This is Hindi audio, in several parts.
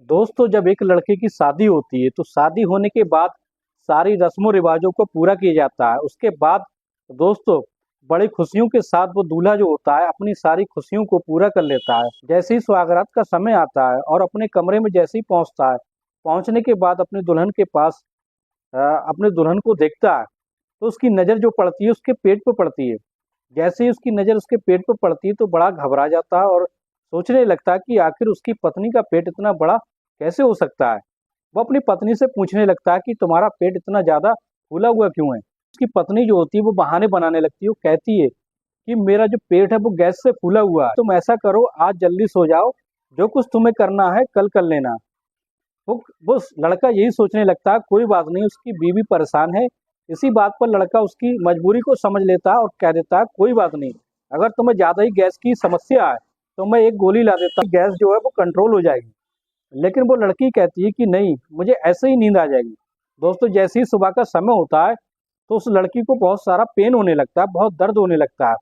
दोस्तों, जब एक लड़के की शादी होती है तो शादी होने के बाद सारी रस्मों रिवाजों को पूरा किया जाता है। उसके बाद दोस्तों, बड़ी खुशियों के साथ वो दूल्हा जो होता है अपनी सारी खुशियों को पूरा कर लेता है। जैसे ही सुहागरात का समय आता है और अपने कमरे में जैसे ही पहुंचता है, पहुंचने के बाद अपने दुल्हन के पास अपने दुल्हन को देखता है तो उसकी नज़र जो पड़ती है उसके पेट पे पड़ती है। जैसे ही उसकी नज़र उसके पेट पे पड़ती है तो बड़ा घबरा जाता है और सोचने लगता है कि आखिर उसकी पत्नी का पेट इतना बड़ा कैसे हो सकता है। वो अपनी पत्नी से पूछने लगता है कि तुम्हारा पेट इतना ज़्यादा फूला हुआ क्यों है। उसकी पत्नी जो होती है वो बहाने बनाने लगती है। वो कहती है कि मेरा जो पेट है वो गैस से फूला हुआ है, तुम ऐसा करो आज जल्दी सो जाओ, जो कुछ तुम्हें करना है कल कर लेना। वो वो लड़का यही सोचने लगता है कोई बात नहीं, उसकी बीवी परेशान है। इसी बात पर लड़का उसकी मजबूरी को समझ लेता है और कह देता है कोई बात नहीं, अगर तुम्हें ज़्यादा ही गैस की समस्या है तो मैं एक गोली ला देता हूँ, गैस जो है वो कंट्रोल हो जाएगी। लेकिन वो लड़की कहती है कि नहीं, मुझे ऐसे ही नींद आ जाएगी। दोस्तों, जैसे ही सुबह का समय होता है तो उस लड़की को बहुत सारा पेन होने लगता है, बहुत दर्द होने लगता है।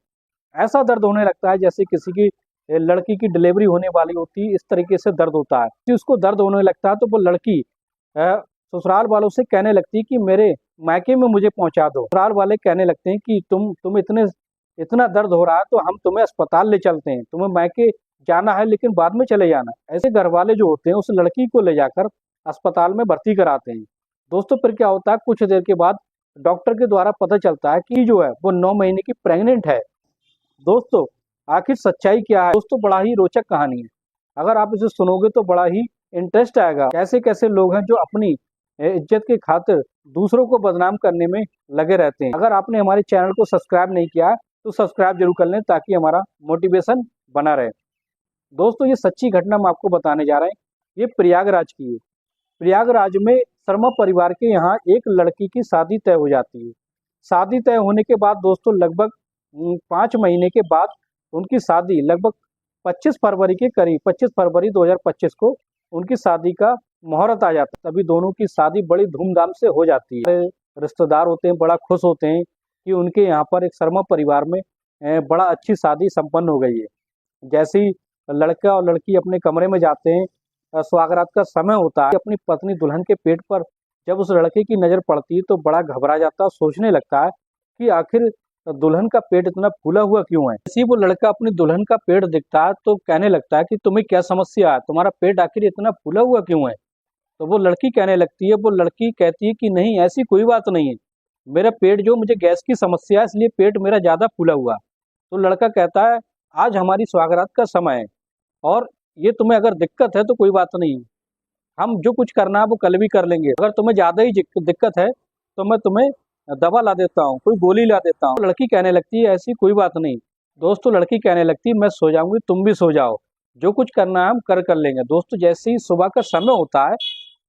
ऐसा दर्द होने लगता है जैसे किसी की लड़की की डिलीवरी होने वाली होती है, इस तरीके से दर्द होता है। कि उसको दर्द होने लगता है तो वो लड़की ससुराल वालों से कहने लगती है कि मेरे मायके में मुझे पहुंचा दो। ससुराल वाले कहने लगते हैं कि तुम इतना दर्द हो रहा है तो हम तुम्हें अस्पताल ले चलते हैं, तुम्हें मायके जाना है लेकिन बाद में चले जाना। ऐसे घर वाले जो होते हैं उस लड़की को ले जाकर अस्पताल में भर्ती कराते हैं। दोस्तों, फिर क्या होता है, कुछ देर के बाद डॉक्टर के द्वारा पता चलता है कि जो है वो 9 महीने की प्रेग्नेंट है। दोस्तों, आखिर सच्चाई क्या है? दोस्तों, बड़ा ही रोचक कहानी है। अगर आप इसे सुनोगे तो बड़ा ही इंटरेस्ट आएगा। कैसे कैसे लोग हैं जो अपनी इज्जत के खातिर दूसरों को बदनाम करने में लगे रहते हैं। अगर आपने हमारे चैनल को सब्सक्राइब नहीं किया तो सब्सक्राइब जरूर कर लें ताकि हमारा मोटिवेशन बना रहे। दोस्तों, ये सच्ची घटना हम आपको बताने जा रहे हैं। ये प्रयागराज की है। प्रयागराज में शर्मा परिवार के यहाँ एक लड़की की शादी तय हो जाती है। शादी तय होने के बाद दोस्तों लगभग 5 महीने के बाद उनकी शादी लगभग 25 फरवरी के करीब, 25 फरवरी 2025 को उनकी शादी का मुहूर्त आ जाता है। तभी दोनों की शादी बड़ी धूमधाम से हो जाती है। रिश्तेदार होते हैं बड़ा खुश होते हैं कि उनके यहाँ पर एक शर्मा परिवार में बड़ा अच्छी शादी संपन्न हो गई है। जैसे ही लड़का और लड़की अपने कमरे में जाते हैं, सुहागरात का समय होता है, अपनी पत्नी दुल्हन के पेट पर जब उस लड़के की नज़र पड़ती है तो बड़ा घबरा जाता है, सोचने लगता है कि आखिर दुल्हन का पेट इतना फूला हुआ क्यों है। इसी वो लड़का अपनी दुल्हन का पेट दिखता है तो कहने लगता है कि तुम्हें क्या समस्या है, तुम्हारा पेट आखिर इतना फूला हुआ क्यों है। तो वो लड़की कहने लगती है, वो लड़की कहती है कि नहीं, ऐसी कोई बात नहीं है, मेरा पेट जो, मुझे गैस की समस्या है इसलिए पेट मेरा ज़्यादा फूला हुआ। तो लड़का कहता है आज हमारी सुहागरात का समय है और ये तुम्हें अगर दिक्कत है तो कोई बात नहीं, हम जो कुछ करना है वो कल भी कर लेंगे। अगर तुम्हें ज़्यादा ही दिक्कत है तो मैं तुम्हें दवा ला देता हूँ, कोई गोली ला देता हूँ। लड़की कहने लगती है ऐसी कोई बात नहीं। दोस्तों, लड़की कहने लगती है मैं सो जाऊंगी, तुम भी सो जाओ, जो कुछ करना है हम कर लेंगे। दोस्तों, जैसे ही सुबह का समय होता है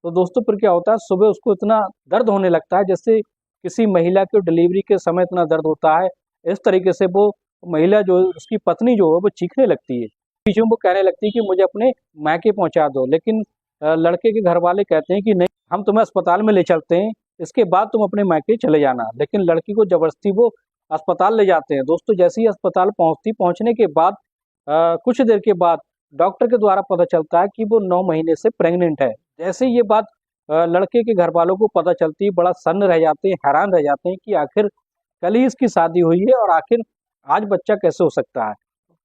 तो दोस्तों फिर क्या होता है, सुबह उसको इतना दर्द होने लगता है जैसे किसी महिला के डिलीवरी के समय इतना दर्द होता है। इस तरीके से वो महिला जो, उसकी पत्नी जो है वो चीखने लगती है। बीच में वो कहने लगती है कि मुझे अपने मायके पहुंचा दो। लेकिन लड़के के घर वाले कहते हैं कि नहीं, हम तुम्हें अस्पताल में ले चलते हैं, इसके बाद तुम अपने मायके चले जाना। लेकिन लड़की को जबरदस्ती वो अस्पताल ले जाते हैं। दोस्तों, जैसे ही अस्पताल पहुंचने के बाद कुछ देर के बाद डॉक्टर के द्वारा पता चलता है कि वो 9 महीने से प्रेग्नेंट है। जैसे ही ये बात लड़के के घर वालों को पता चलती है, बड़ा सन्न रह जाते हैं, हैरान रह जाते हैं कि आखिर कल ही इसकी शादी हुई है और आखिर आज बच्चा कैसे हो सकता है।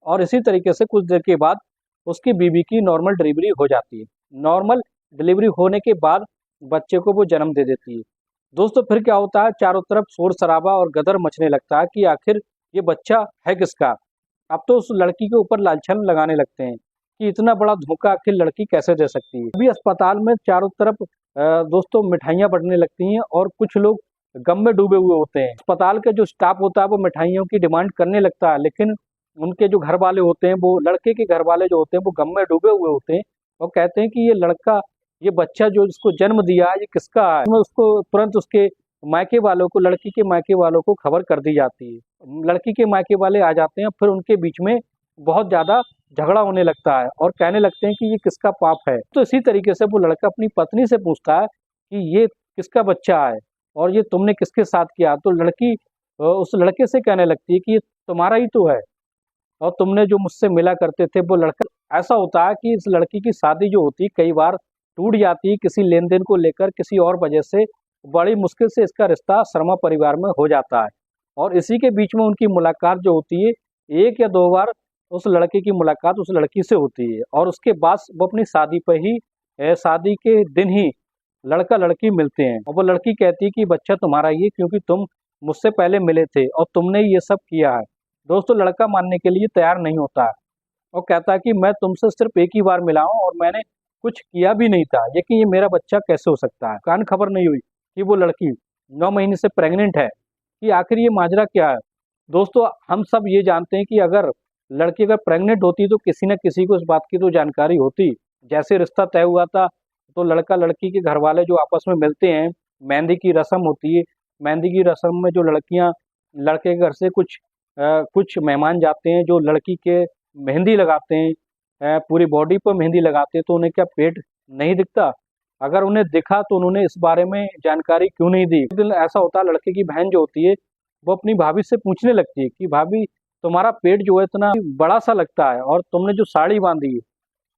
और इसी तरीके से कुछ देर के बाद उसकी बीवी की नॉर्मल डिलीवरी हो जाती है। नॉर्मल डिलीवरी होने के बाद बच्चे को वो जन्म दे देती है। दोस्तों, फिर क्या होता है, चारों तरफ शोर शराबा और गदर मचने लगता है कि आखिर ये बच्चा है किसका। अब तो उस लड़की के ऊपर लांछन लगाने लगते हैं कि इतना बड़ा धोखा आखिर लड़की कैसे दे सकती है। अभी अस्पताल में चारों तरफ दोस्तों मिठाइयाँ बढ़ने लगती हैं और कुछ लोग गम में डूबे हुए होते हैं। अस्पताल का जो स्टाफ होता है वो मिठाइयों की डिमांड करने लगता है, लेकिन उनके जो घर वाले होते हैं, वो लड़के के घर वाले जो होते हैं वो गम में डूबे हुए होते हैं और कहते हैं कि ये लड़का, ये बच्चा जो इसको जन्म दिया है ये किसका है। उसको तुरंत उसके मायके वालों को, लड़की के मायके वालों को खबर कर दी जाती है। लड़की के मायके वाले आ जाते हैं, फिर उनके बीच में बहुत ज़्यादा झगड़ा होने लगता है और कहने लगते हैं कि ये किसका पाप है। तो इसी तरीके से वो लड़का अपनी पत्नी से पूछता है कि ये किसका बच्चा है और ये तुमने किसके साथ किया। तो लड़की उस लड़के से कहने लगती है कि ये तुम्हारा ही तो है और तुमने जो मुझसे मिला करते थे वो लड़का। ऐसा होता है कि इस लड़की की शादी जो होती है कई बार टूट जाती है किसी लेन देन को लेकर, किसी और वजह से, बड़ी मुश्किल से इसका रिश्ता शर्मा परिवार में हो जाता है। और इसी के बीच में उनकी मुलाकात जो होती है, 1 या 2 बार उस लड़के की मुलाकात उस लड़की से होती है, और उसके बाद वो अपनी शादी पर ही शादी के दिन ही लड़का लड़की मिलते हैं, और वो लड़की कहती है कि बच्चा तुम्हारा ही है क्योंकि तुम मुझसे पहले मिले थे और तुमने ये सब किया है। दोस्तों, लड़का मानने के लिए तैयार नहीं होता है और कहता है कि मैं तुमसे सिर्फ एक ही बार मिला हूँ और मैंने कुछ किया भी नहीं था, लेकिन ये मेरा बच्चा कैसे हो सकता है। कान खबर नहीं हुई कि वो लड़की 9 महीने से प्रेग्नेंट है, कि आखिर ये माजरा क्या है। दोस्तों, हम सब ये जानते हैं कि अगर लड़की अगर प्रेग्नेंट होती तो किसी न किसी को इस बात की तो जानकारी होती। जैसे रिश्ता तय हुआ था तो लड़का लड़की के घर वाले जो आपस में मिलते हैं, मेहंदी की रस्म होती है। मेहंदी की रस्म में जो लड़कियां लड़के के घर से कुछ मेहमान जाते हैं जो लड़की के मेहंदी लगाते हैं, पूरी बॉडी पर मेहंदी लगाते हैं, तो उन्हें क्या पेट नहीं दिखता? अगर उन्हें दिखा तो उन्होंने इस बारे में जानकारी क्यों नहीं दी? एक दिन ऐसा होता है, लड़के की बहन जो होती है वो अपनी भाभी से पूछने लगती है कि भाभी, तुम्हारा पेट जो है इतना बड़ा सा लगता है और तुमने जो साड़ी बांधी है।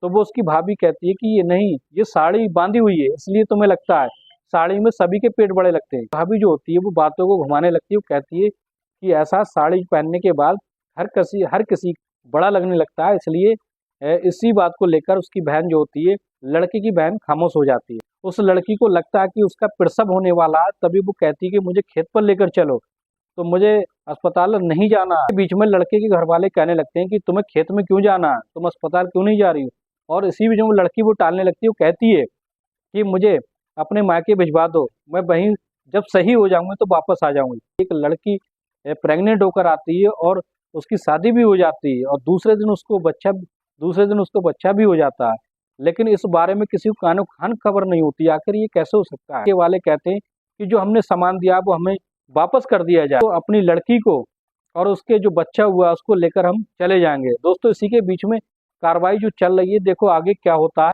तो वो उसकी भाभी कहती है कि ये नहीं, ये साड़ी बांधी हुई है इसलिए तुम्हें लगता है, साड़ी में सभी के पेट बड़े लगते हैं। भाभी जो होती है वो बातों को घुमाने लगती है, वो कहती है कि ऐसा साड़ी पहनने के बाद हर किसी बड़ा लगने लगता है, इसलिए इसी बात को लेकर उसकी बहन जो होती है, लड़की की बहन खामोश हो जाती है। उस लड़की को लगता है कि उसका प्रसव होने वाला है, तभी वो कहती है कि मुझे खेत पर लेकर चलो, तो मुझे अस्पताल नहीं जाना है। बीच में लड़के के घर वाले कहने लगते हैं कि तुम्हें खेत में क्यों जाना है, तुम अस्पताल क्यों नहीं जा रही हो। और इसी बीच में वो लड़की वो टालने लगती है, वो कहती है कि मुझे अपने मायके भिजवा दो, मैं वहीं जब सही हो जाऊंगी तो वापस आ जाऊंगी। एक लड़की प्रेग्नेंट होकर आती है और उसकी शादी भी हो जाती है और दूसरे दिन उसको बच्चा भी हो जाता है, लेकिन इस बारे में किसी को कानो खान खबर नहीं होती। आखिर ये कैसे हो सकता है? के वाले कहते हैं कि जो हमने सामान दिया वो हमें वापस कर दिया जाए, तो अपनी लड़की को और उसके जो बच्चा हुआ उसको लेकर हम चले जाएंगे। दोस्तों, इसी के बीच में कार्रवाई जो चल रही है, देखो आगे क्या होता है।